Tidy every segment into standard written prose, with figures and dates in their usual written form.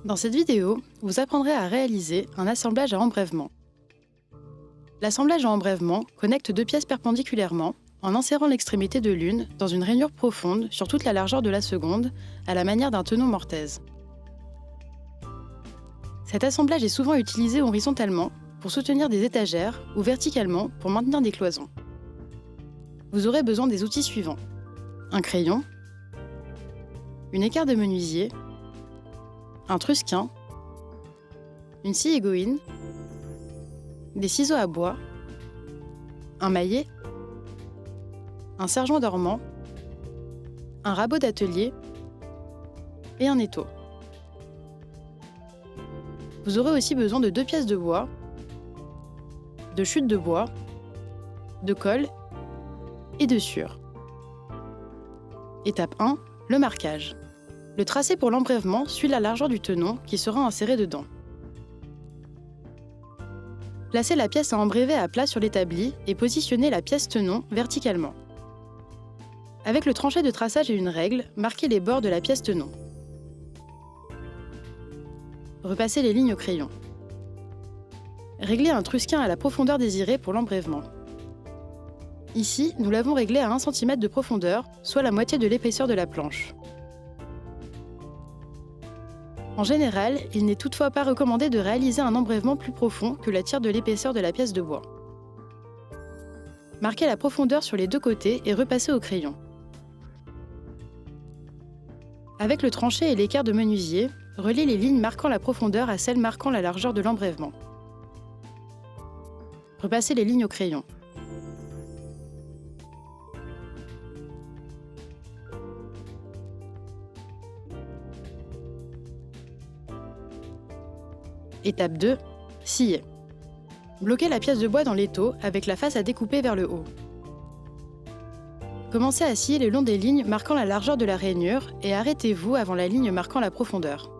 Dans cette vidéo, vous apprendrez à réaliser un assemblage à embrèvement. L'assemblage à embrèvement connecte deux pièces perpendiculairement en insérant l'extrémité de l'une dans une rainure profonde sur toute la largeur de la seconde, à la manière d'un tenon mortaise. Cet assemblage est souvent utilisé horizontalement pour soutenir des étagères ou verticalement pour maintenir des cloisons. Vous aurez besoin des outils suivants: un crayon, une équerre de menuisier, un trusquin, une scie égoïne, des ciseaux à bois, un maillet, un sergent dormant, un rabot d'atelier et un étau. Vous aurez aussi besoin de 2 pièces de bois, de chutes de bois, de colle et de sciure. Étape 1, le marquage. Le tracé pour l'embrèvement suit la largeur du tenon qui sera inséré dedans. Placez la pièce à embréver à plat sur l'établi et positionnez la pièce tenon verticalement. Avec le tranchet de traçage et une règle, marquez les bords de la pièce tenon. Repassez les lignes au crayon. Réglez un trusquin à la profondeur désirée pour l'embrèvement. Ici, nous l'avons réglé à 1 cm de profondeur, soit la moitié de l'épaisseur de la planche. En général, il n'est toutefois pas recommandé de réaliser un embrèvement plus profond que la tiers de l'épaisseur de la pièce de bois. Marquez la profondeur sur les 2 côtés et repassez au crayon. Avec le tranchet et l'équerre de menuisier, reliez les lignes marquant la profondeur à celles marquant la largeur de l'embrèvement. Repassez les lignes au crayon. Étape 2, scier. Bloquez la pièce de bois dans l'étau avec la face à découper vers le haut. Commencez à scier le long des lignes marquant la largeur de la rainure et arrêtez-vous avant la ligne marquant la profondeur.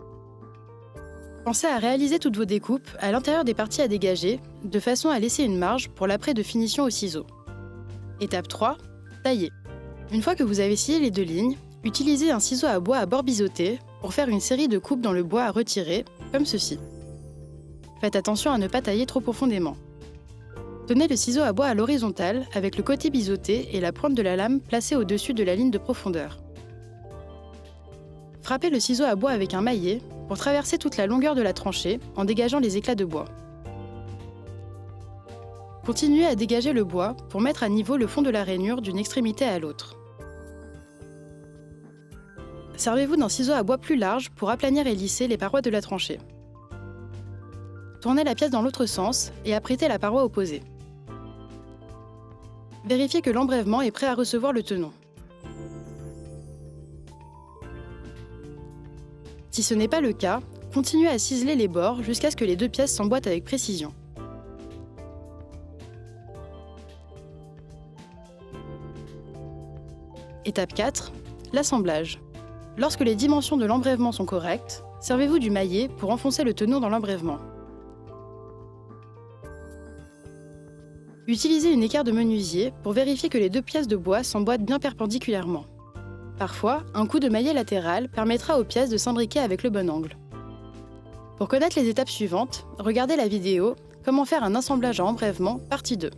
Pensez à réaliser toutes vos découpes à l'intérieur des parties à dégager, de façon à laisser une marge pour l'après de finition au ciseau. Étape 3, tailler. Une fois que vous avez scié les 2 lignes, utilisez un ciseau à bois à bord biseauté pour faire une série de coupes dans le bois à retirer, comme ceci. Faites attention à ne pas tailler trop profondément. Tenez le ciseau à bois à l'horizontale avec le côté biseauté et la pointe de la lame placée au-dessus de la ligne de profondeur. Frappez le ciseau à bois avec un maillet pour traverser toute la longueur de la tranchée en dégageant les éclats de bois. Continuez à dégager le bois pour mettre à niveau le fond de la rainure d'une extrémité à l'autre. Servez-vous d'un ciseau à bois plus large pour aplanir et lisser les parois de la tranchée. Tournez la pièce dans l'autre sens et apprêtez la paroi opposée. Vérifiez que l'embrèvement est prêt à recevoir le tenon. Si ce n'est pas le cas, continuez à ciseler les bords jusqu'à ce que les 2 pièces s'emboîtent avec précision. Étape 4, l'assemblage. Lorsque les dimensions de l'embrèvement sont correctes, servez-vous du maillet pour enfoncer le tenon dans l'embrèvement. Utilisez une équerre de menuisier pour vérifier que les 2 pièces de bois s'emboîtent bien perpendiculairement. Parfois, un coup de maillet latéral permettra aux pièces de s'imbriquer avec le bon angle. Pour connaître les étapes suivantes, regardez la vidéo « Comment faire un assemblage à embrèvement, partie 2 ».